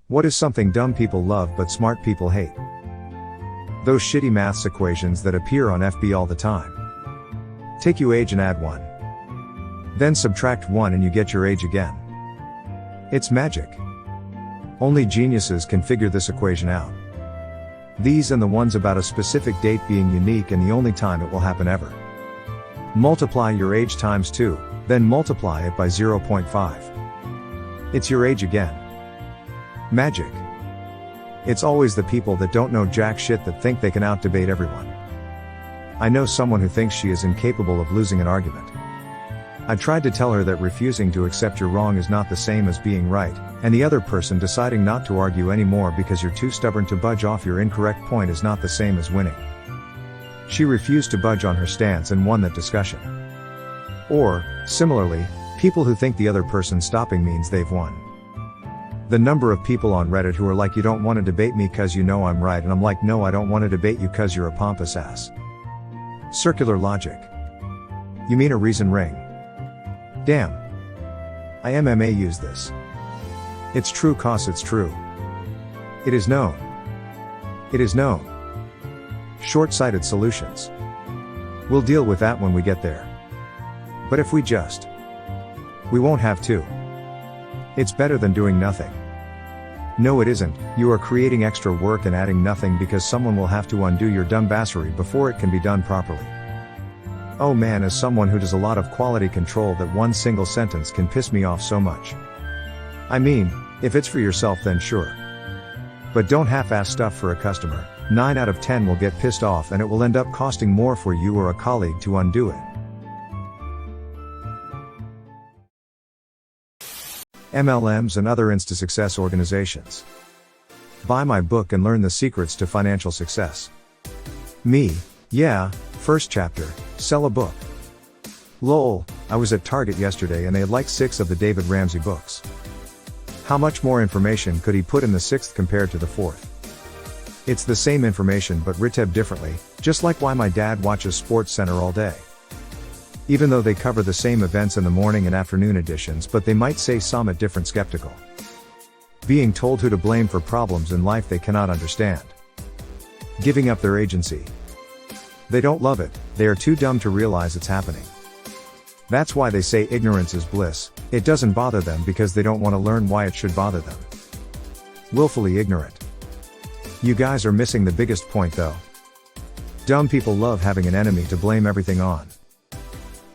What is something dumb people love but smart people hate? Those shitty maths equations that appear on FB all the time. Take your age and add 1. Then subtract 1 and you get your age again. It's magic. Only geniuses can figure this equation out. These and the ones about a specific date being unique and the only time it will happen ever. Multiply your age times 2, then multiply it by 0.5. It's your age again. Magic. It's always the people that don't know jack shit that think they can out-debate everyone. I know someone who thinks she is incapable of losing an argument. I tried to tell her that refusing to accept you're wrong is not the same as being right, and the other person deciding not to argue anymore because you're too stubborn to budge off your incorrect point is not the same as winning. She refused to budge on her stance and won that discussion. Or, similarly, people who think the other person stopping means they've won. The number of people on Reddit who are like, you don't want to debate me cause you know I'm right, and I'm like, no, I don't want to debate you cause you're a pompous ass. Circular logic. You mean a reason ring? Damn. I MMA use this. It's true cause it's true. It is known. It is known. Short-sighted solutions. We'll deal with that when we get there. But if we won't have to. It's better than doing nothing. No, it isn't. You are creating extra work and adding nothing because someone will have to undo your dumbasssery before it can be done properly. Oh man, as someone who does a lot of quality control, that one single sentence can piss me off so much. I mean, if it's for yourself then sure. But don't half-ass stuff for a customer. 9 out of 10 will get pissed off and it will end up costing more for you or a colleague to undo it. MLMs and other insta-success organizations. Buy my book and learn the secrets to financial success. Me, yeah, first chapter, sell a book. Lol, I was at Target yesterday and they had like 6 of the David Ramsey books. How much more information could he put in the 6th compared to the 4th? It's the same information but written differently, just like why my dad watches Sports Center all day. Even though they cover the same events in the morning and afternoon editions, but they might say some at different skeptical. Being told who to blame for problems in life they cannot understand. Giving up their agency. They don't love it, they are too dumb to realize it's happening. That's why they say ignorance is bliss. It doesn't bother them because they don't want to learn why it should bother them. Willfully ignorant. You guys are missing the biggest point though. Dumb people love having an enemy to blame everything on.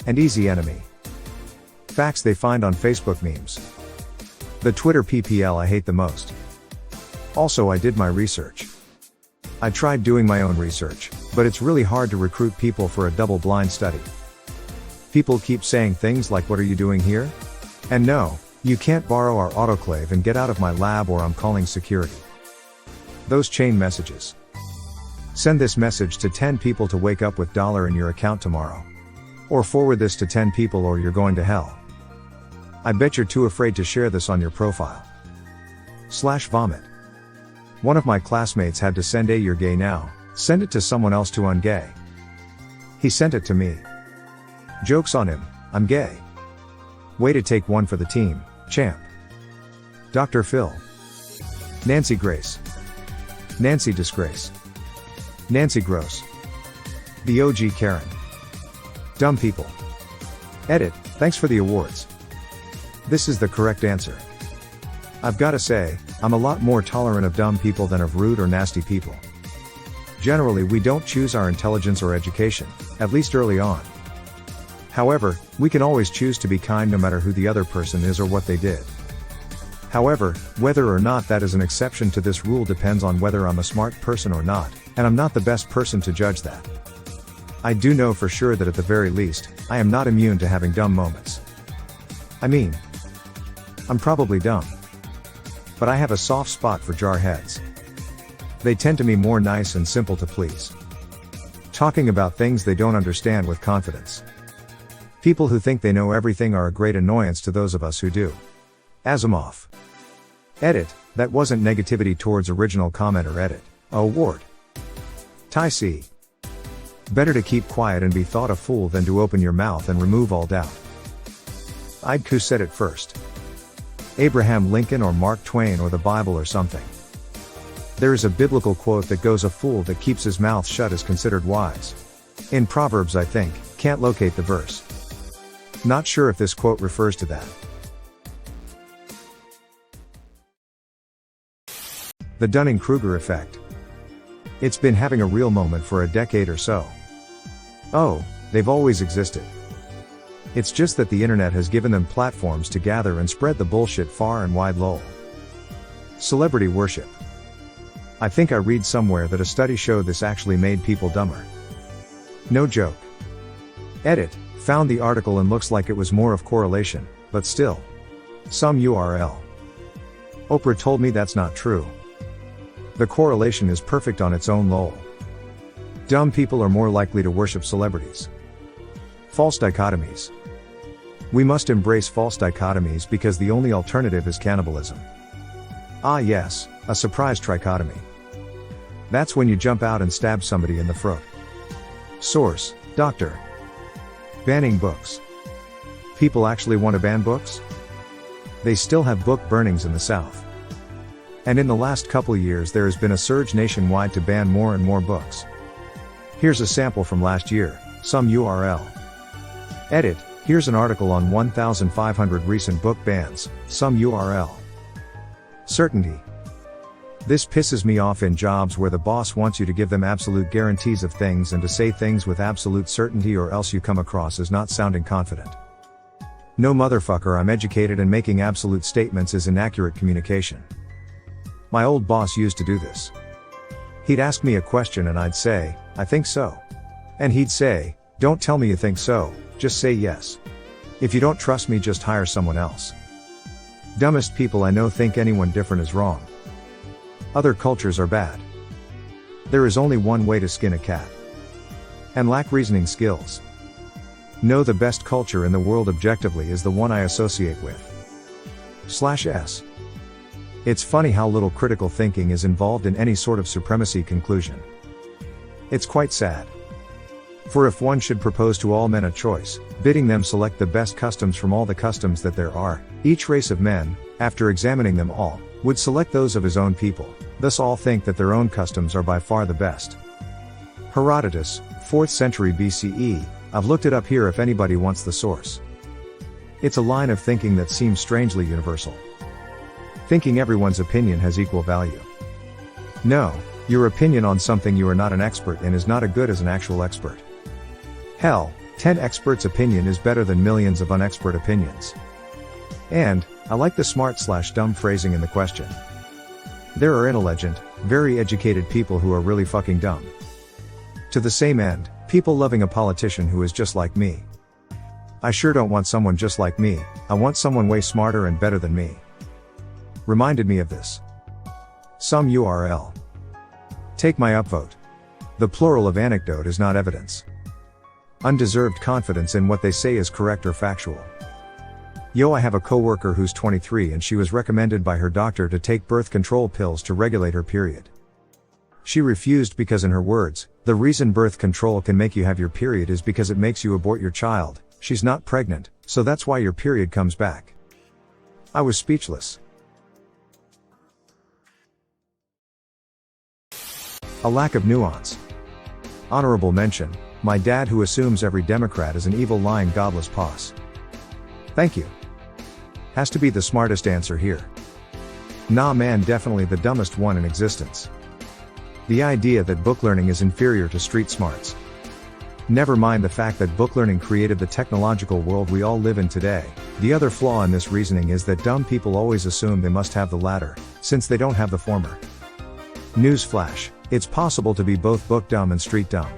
And easy enemy. Facts they find on Facebook memes. The Twitter PPL I hate the most. Also, I did my research. I tried doing my own research, but it's really hard to recruit people for a double-blind study. People keep saying things like, what are you doing here? And no, you can't borrow our autoclave and get out of my lab or I'm calling security. Those chain messages. Send this message to 10 people to wake up with $1 in your account tomorrow. Or forward this to 10 people or you're going to hell. I bet you're too afraid to share this on your profile. /vomit. One of my classmates had to send you're gay now, send it to someone else to ungay. He sent it to me. Joke's on him, I'm gay. Way to take one for the team, champ. Dr. Phil. Nancy Grace. Nancy Disgrace. Nancy Gross. The OG Karen. Dumb people. Edit, thanks for the awards. This is the correct answer. I've gotta say, I'm a lot more tolerant of dumb people than of rude or nasty people. Generally we don't choose our intelligence or education, at least early on. However, we can always choose to be kind no matter who the other person is or what they did. However, whether or not that is an exception to this rule depends on whether I'm a smart person or not, and I'm not the best person to judge that. I do know for sure that at the very least, I am not immune to having dumb moments. I mean, I'm probably dumb. But I have a soft spot for jarheads. They tend to be more nice and simple to please. Talking about things they don't understand with confidence. People who think they know everything are a great annoyance to those of us who do. Asimov. Edit, that wasn't negativity towards original commenter edit. Award. Tai C. Better to keep quiet and be thought a fool than to open your mouth and remove all doubt. I'd said it first. Abraham Lincoln or Mark Twain or the Bible or something. There is a biblical quote that goes, "A fool that keeps his mouth shut is considered wise." In Proverbs, I think, can't locate the verse. Not sure if this quote refers to that. The Dunning-Kruger effect. It's been having a real moment for a decade or so. Oh, they've always existed. It's just that the internet has given them platforms to gather and spread the bullshit far and wide. Lol. Celebrity worship. I think I read somewhere that a study showed this actually made people dumber. No joke. Edit, found the article and looks like it was more of correlation, but still. Some URL. Oprah told me that's not true. The correlation is perfect on its own. Lol. Dumb people are more likely to worship celebrities. False dichotomies. We must embrace false dichotomies because the only alternative is cannibalism. Ah yes, a surprise trichotomy. That's when you jump out and stab somebody in the throat. Source, Dr. Banning books. People actually want to ban books? They still have book burnings in the South. And in the last couple years there has been a surge nationwide to ban more and more books. Here's a sample from last year, some URL. Edit, here's an article on 1,500 recent book bans, some URL. Certainty. This pisses me off in jobs where the boss wants you to give them absolute guarantees of things and to say things with absolute certainty, or else you come across as not sounding confident. No motherfucker, I'm educated and making absolute statements is inaccurate communication. My old boss used to do this. He'd ask me a question and I'd say, "I think so." And he'd say, "Don't tell me you think so, just say yes. If you don't trust me, just hire someone else." Dumbest people I know think anyone different is wrong. Other cultures are bad. There is only one way to skin a cat. And lack reasoning skills. Know the best culture in the world objectively is the one I associate with. /s. It's funny how little critical thinking is involved in any sort of supremacy conclusion. It's quite sad. For if one should propose to all men a choice, bidding them select the best customs from all the customs that there are, each race of men, after examining them all, would select those of his own people, thus all think that their own customs are by far the best. Herodotus, 4th century BCE, I've looked it up here if anybody wants the source. It's a line of thinking that seems strangely universal. Thinking everyone's opinion has equal value. No, your opinion on something you are not an expert in is not as good as an actual expert. Hell, 10 experts' opinion is better than millions of unexpert opinions. And, I like the smart/dumb phrasing in the question. There are intelligent, very educated people who are really fucking dumb. To the same end, people loving a politician who is just like me. I sure don't want someone just like me, I want someone way smarter and better than me. Reminded me of this. Some URL. Take my upvote. The plural of anecdote is not evidence. Undeserved confidence in what they say is correct or factual. Yo, I have a coworker who's 23 and she was recommended by her doctor to take birth control pills to regulate her period. She refused because, in her words, the reason birth control can make you have your period is because it makes you abort your child. She's not pregnant, so that's why your period comes back. I was speechless. A lack of nuance. Honorable mention, my dad who assumes every Democrat is an evil, lying, godless posse. Thank you. Has to be the smartest answer here. Nah man, definitely the dumbest one in existence. The idea that book learning is inferior to street smarts. Never mind the fact that book learning created the technological world we all live in today. The other flaw in this reasoning is that dumb people always assume they must have the latter, since they don't have the former. Newsflash, it's possible to be both book dumb and street dumb.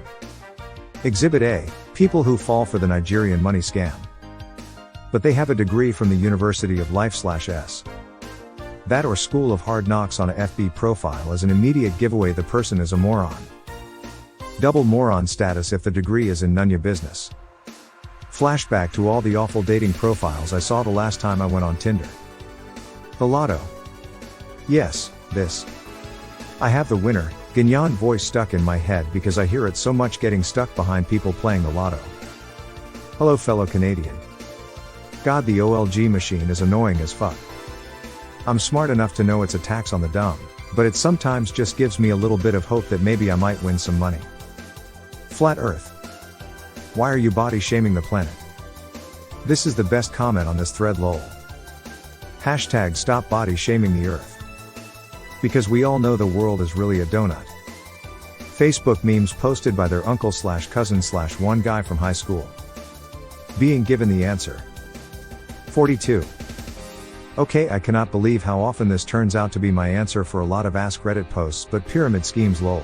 Exhibit A, people who fall for the Nigerian money scam. But they have a degree from the University of Life/S. That or School of Hard Knocks on a FB profile is an immediate giveaway the person is a moron. Double moron status if the degree is in none your business. Flashback to all the awful dating profiles I saw the last time I went on Tinder. The lotto. Yes, this. I have the winner, Gagnon voice stuck in my head because I hear it so much getting stuck behind people playing the lotto. Hello fellow Canadian. God, the OLG machine is annoying as fuck. I'm smart enough to know it's a tax on the dumb, but it sometimes just gives me a little bit of hope that maybe I might win some money. Flat Earth. Why are you body shaming the planet? This is the best comment on this thread lol. Hashtag stop body shaming the earth. Because we all know the world is really a donut. Facebook memes posted by their uncle/cousin/one guy from high school. Being given the answer. 42. Okay, I cannot believe how often this turns out to be my answer for a lot of askreddit posts, but pyramid schemes lol.